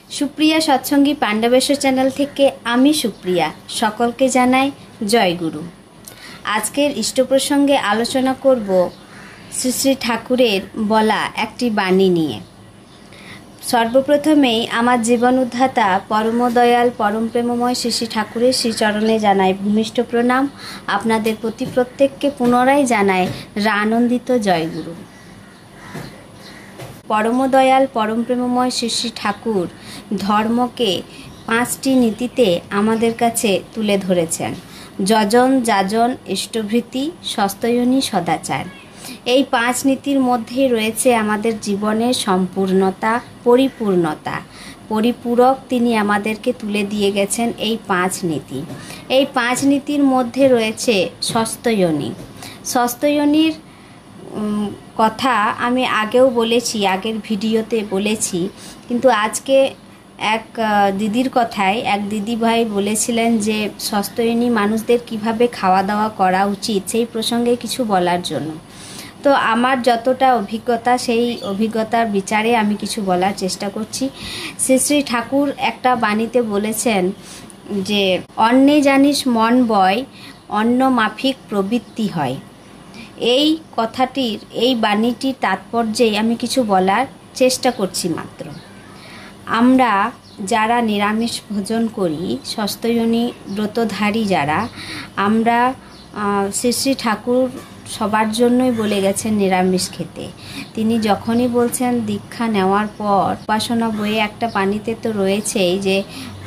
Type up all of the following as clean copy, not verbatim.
Supriya সৎসঙ্গী Pandabeswar channel থেকে আমি সুপ্রিয়া সকলকে জানাই জয় গুরু। আজকের ইষ্ট প্রসঙ্গে আলোচনা করব শ্রী শ্রী ঠাকুরের বলা একটি বাণী নিয়ে। সর্বপ্রথমেই আমার জীবন উদ্ধাতা পরম দয়াল পরম প্রেমময় শ্রী শ্রী ঠাকুরের শ্রীচরণে জানাই ভূমিষ্ঠ প্রণাম। আপনাদের প্রতি প্রত্যেককে পুনরায় জানাই আনন্দিত জয় গুরু। পরম দয়াল পরম প্রেমময় শ্রী শ্রী ঠাকুর ধর্মকে 5টি নীতিতে আমাদের কাছে তুলে ধরেছেন। যজন যাজন ইষ্টভৃতি সস্তয়নী সদাচার। এই 5 নীতির মধ্যেই রয়েছে আমাদের জীবনের সম্পূর্ণতা, পরিপূরক তিনি আমাদেরকে তুলে দিয়ে গেছেন এই 5 নীতি। এই 5 নীতির মধ্যে রয়েছে সস্তয়নী। সস্তয়নীর কথা আমি আগেও বলেছি, আগের ভিডিওতে বলেছি, কিন্তু আজকে এক দিদির কথায় এক দিদিভাই বলেছিলেন যে সস্তয়নী মানুষদের কিভাবে খাওয়া দাওয়া করা উচিত সেই প্রসঙ্গে কিছু বলার জন্য। তো আমার যতটা অভিজ্ঞতা সেই অভিজ্ঞতার বিচারে আমি কিছু বলার চেষ্টা করছি। শ্রী শ্রী ঠাকুর একটা বাণীতে বলেছেন যে অন্নে জানিস মন বয়, অন্ন মাফিক প্রবৃত্তি হয়। এই কথাটির, এই বাণীটির তাৎপর্যেই আমি কিছু বলার চেষ্টা করছি মাত্র। আমরা যারা নিরামিষ ভোজন করি, সস্তয়নী ব্রতধারী যারা, আমরা শ্রী শ্রী ঠাকুর সবার জন্যই বলে গেছেন নিরামিষ খেতে। তিনি যখনই বলছেন দীক্ষা নেওয়ার পর উপাসনা বইয়ে একটা বাণীতে তো রয়েছেই যে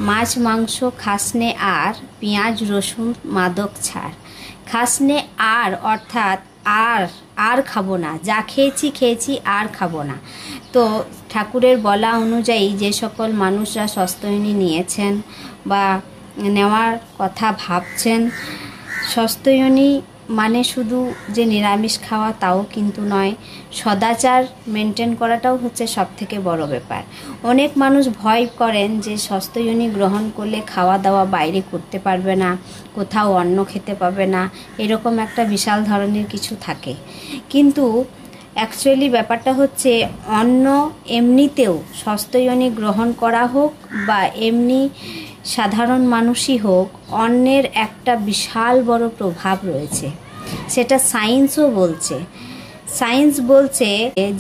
মাছ মাংস খাসনে আর, পেঁয়াজ রসুন মাদক ছাড়। খাসনে আর অর্থাৎ আর খাবো না, যা খেয়েছি আর খাবো না। তো ঠাকুরের বলা অনুযায়ী যে সকল মানুষরা সস্তয়নী নিয়েছেন বা নেওয়ার কথা ভাবছেন, সস্তয়নী মানে শুধু যে নিরামিষ খাওয়া তাও কিন্তু নয়, সদাচার মেনটেন করাটাও হচ্ছে সবথেকে বড় ব্যাপার। অনেক মানুষ ভয় করেন যে সস্তয়নী গ্রহণ করলে খাওয়া দাওয়া বাইরে করতে পারবে না, কোথাও অন্ন খেতে পাবে না, এরকম একটা বিশাল ধরনের কিছু থাকে। কিন্তু অ্যাকচুয়ালি ব্যাপারটা হচ্ছে অন্ন এমনিতেও সস্তয়নী গ্রহণ করা হোক বা এমনি সাধারণ মানুষই হোক, অন্নের একটা বিশাল বড় প্রভাব রয়েছে। সেটা সায়েন্সও বলছে। সায়েন্স বলছে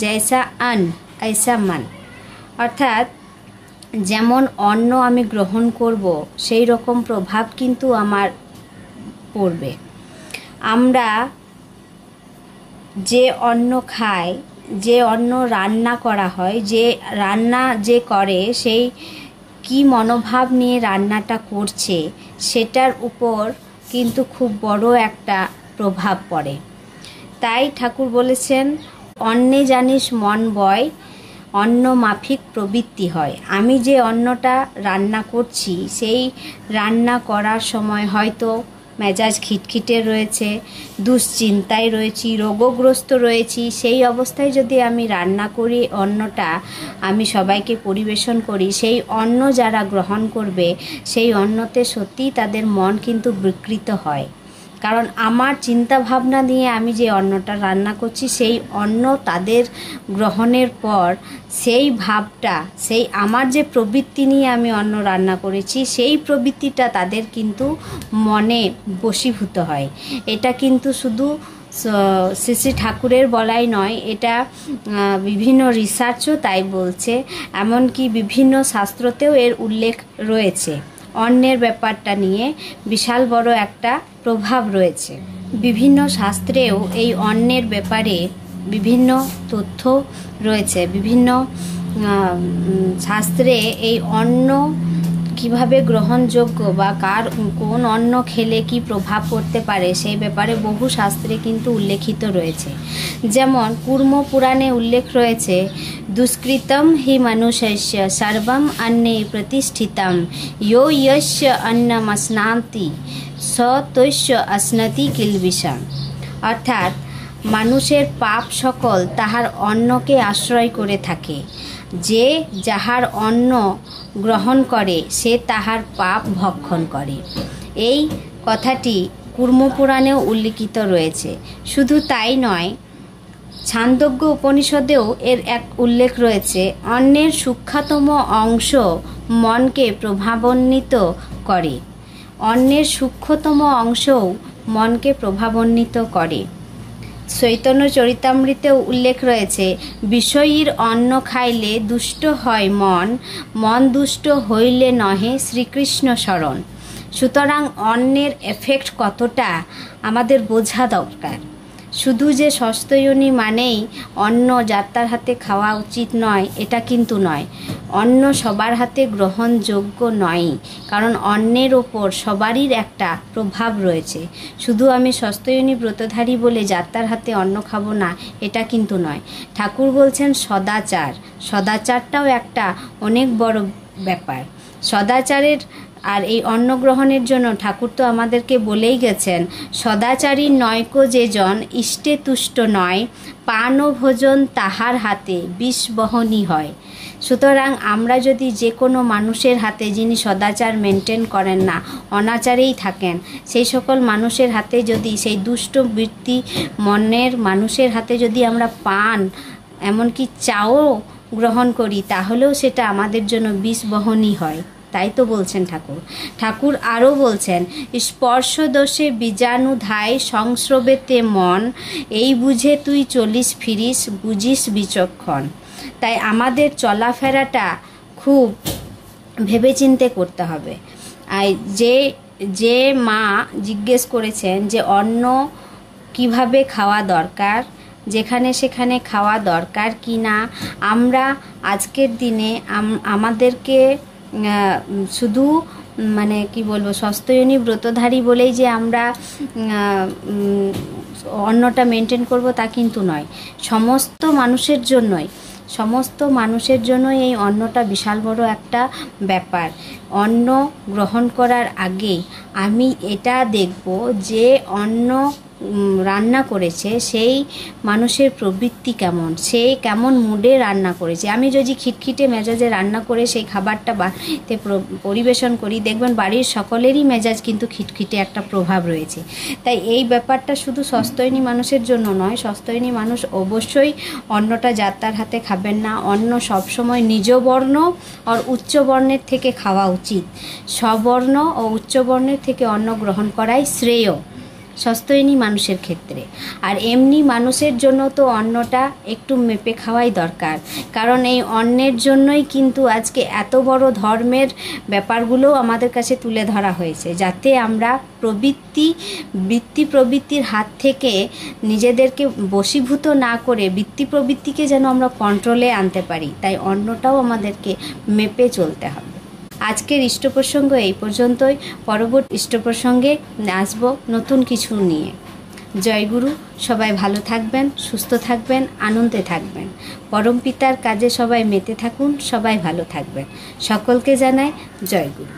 জৈসা অন্ন ऐसा मन, অর্থাৎ যেমন অন্ন আমি গ্রহণ করব সেই রকম প্রভাব কিন্তু আমার পড়বে। আমরা যে অন্ন খাই, যে অন্ন রান্না করা হয়, যে রান্না যে করে সেই কি মনোভাব নিয়ে রান্নাটা করছে সেটার উপর কিন্তু খুব বড় একটা প্রভাব পড়ে। তাই ঠাকুর বলেছেন অন্নে জানিস মন বয়, অন্ন মাফিক প্রবৃত্তি হয়। আমি যে অন্নটা রান্না করছি সেই রান্না করার সময় হয়তো মেজাজ খিটখিটে রয়েছে, দুশ্চিন্তায় রয়েছি, রোগগ্রস্ত রয়েছি, সেই অবস্থায় যদি আমি রান্না করি, অন্নটা আমি সবাইকে পরিবেশন করি, সেই অন্ন যারা গ্রহণ করবে সেই অন্নতে সত্যিই তাদের মন কিন্তু বিকৃত হয়। কারণ আমার চিন্তা ভাবনা নিয়ে আমি যে অন্নটা রান্না করছি সেই অন্ন তাদের গ্রহণের পর সেই ভাবটা, সেই আমার যে প্রবৃত্তি নিয়ে আমি অন্ন রান্না করেছি সেই প্রবৃত্তিটা তাদের কিন্তু মনে বশীভূত হয়। এটা কিন্তু শুধু শ্রী শ্রী ঠাকুরের বলাই নয়, এটা বিভিন্ন রিসার্চও তাই বলছে, এমনকি বিভিন্ন শাস্ত্রতেও এর উল্লেখ রয়েছে। অন্নের ব্যাপারটা নিয়ে বিশাল বড় একটা প্রভাব রয়েছে। বিভিন্ন শাস্ত্রেও এই অন্নের ব্যাপারে বিভিন্ন তথ্য রয়েছে। বিভিন্ন শাস্ত্রে এই অন্ন কিভাবে গ্রহণযোগ্য বা কোন অন্ন খেলে কি প্রভাব পড়তে পারে সেই ব্যাপারে বহু শাস্ত্রে কিন্তু উল্লেখিত রয়েছে। যেমন কুর্ম পুরাণে উল্লেখ রয়েছে দুষ্কৃতম হি মনুষ্যস্য সর্বম অন্নে প্রতিষ্ঠিতম ইয়ো যস্য অন্নমস্নাতি স তস্য অশ্নতি কিলবিষম। অর্থাৎ মানুষের পাপ সকল তাহার অন্নকে আশ্রয় করে থাকে। যে যাহার অন্ন গ্রহণ করে সে তাহার পাপ ভক্ষণ করে। এই কথাটি কুর্ম পুরাণেও উল্লিখিত রয়েছে। শুধু তাই নয়, ছান্দোগ্য উপনিষদেও এর এক উল্লেখ রয়েছে, অন্যের সূক্ষ্মতম অংশ মনকে প্রভাবান্বিত করে। অন্যের সূক্ষ্মতম অংশও মনকে প্রভাবান্বিত করে। চৈতন্য চরিতামৃতেও উল্লেখ রয়েছে, বিষয়ীর অন্ন খাইলে দুষ্ট হয় মন, মন দুষ্ট হইলে নহে শ্রীকৃষ্ণ শরণ। সুতরাং অন্যের এফেক্ট কতটা আমাদের বোঝা দরকার। শুধু যে ষষ্ঠযোনি মানেই অন্ন যাত্রার হাতে খাওয়া উচিত নয়, এটা কিন্তু নয়। অন্ন সবার হাতে গ্রহণযোগ্য নয়, কারণ অন্নের ওপর সবারই একটা প্রভাব রয়েছে। শুধু আমি ষষ্ঠযোনি ব্রতধারী বলে যাত্রার হাতে অন্ন খাবো না, এটা কিন্তু নয়। ঠাকুর বলছেন সদাচার, সদাচারটাও একটা অনেক বড় ব্যাপার। সদাচারের আর এই অন্ন গ্রহণের জন্য ঠাকুর তো আমাদেরকে বলেই গেছেন, সদাচারী নয়কো যে জন ইষ্টে তুষ্ট নয়, পান ও ভোজন তাহার হাতে বিষ বহনই হয়। সুতরাং আমরা যদি যে কোনো মানুষের হাতে, যিনি সদাচার মেনটেন করেন না, অনাচারেই থাকেন, সেই সকল মানুষের হাতে যদি, সেই দুষ্ট বৃত্তি মনের মানুষের হাতে যদি আমরা পান, এমনকি চাও গ্রহণ করি, তাহলেও সেটা আমাদের জন্য বিষ বহনই হয়। তাই তো বলছেন ঠাকুর। ঠাকুর আরও বলছেন, স্পর্শ দোষে বীজাণু ধায় সংস্রবেতে মন, এই বুঝে তুই চলিস ফিরিস বুঝিস বিচক্ষণ। তাই আমাদের চলাফেরাটা খুব ভেবেচিন্তে করতে হবে। আর যে মা জিজ্ঞেস করেছেন যে অন্ন কিভাবে খাওয়া দরকার, যেখানে সেখানে খাওয়া দরকার কি না, আমরা আজকের দিনে আমাদেরকে শুধু মানে কি বলবো, ষষ্ঠযোনি ব্রতধারী বলেই যে আমরা অন্নটা মেনটেন করব তা কিন্তু নয়। সমস্ত মানুষের জন্যই এই অন্নটা বিশাল বড় একটা ব্যাপার। অন্ন গ্রহণ করার আগে আমি এটা দেখব যে অন্ন রান্না করেছে সেই মানুষের প্রবৃত্তি কেমন, সে কেমন মুডে রান্না করেছে। আমি যদি খিটখিটে মেজাজে রান্না করে সেই খাবারটা বাড়িতে পরিবেশন করি, দেখবেন বাড়ির সকলেরই মেজাজ কিন্তু খিটখিটে একটা প্রভাব রয়েছে। তাই এই ব্যাপারটা শুধু ষষ্ঠযোনি মানুষের জন্য নয়। ষষ্ঠযোনি মানুষ অবশ্যই অন্নটা যাত্রার হাতে খাবেন না। অন্ন সবসময় নিজ বর্ণ আর উচ্চ বর্ণের থেকে খাওয়া উচিত। স্ববর্ণ ও উচ্চ বর্ণের থেকে অন্ন গ্রহণ করাই শ্রেয় ষষ্ঠযোনি মানুষের ক্ষেত্রে। আর এমনি মানুষের জন্য তো অন্নটা একটু মেপে খাওয়াই দরকার, কারণ এই অন্নের জন্যই কিন্তু আজকে এত বড় ধর্মের ব্যাপারগুলোও আমাদের কাছে তুলে ধরা হয়েছে, যাতে আমরা বৃত্তি প্রবৃত্তির হাত থেকে নিজেদেরকে বশীভূত না করে বৃত্তি প্রবৃত্তিকে যেন আমরা কন্ট্রোলে আনতে পারি। তাই অন্নটাও আমাদেরকে মেপে চলতে হবে। আজকের ইষ্ট প্রসঙ্গ এই পর্যন্তই। পরবর্তী ইষ্ট প্রসঙ্গে আসবো নতুন কিছু নিয়ে। জয় গুরু। সবাই ভালো থাকবেন, সুস্থ থাকবেন, আনন্দে থাকবেন। পরম পিতার কাজে সবাই মেতে থাকুন, সবাই ভালো থাকবেন। সকলকে জানাই জয় গুরু।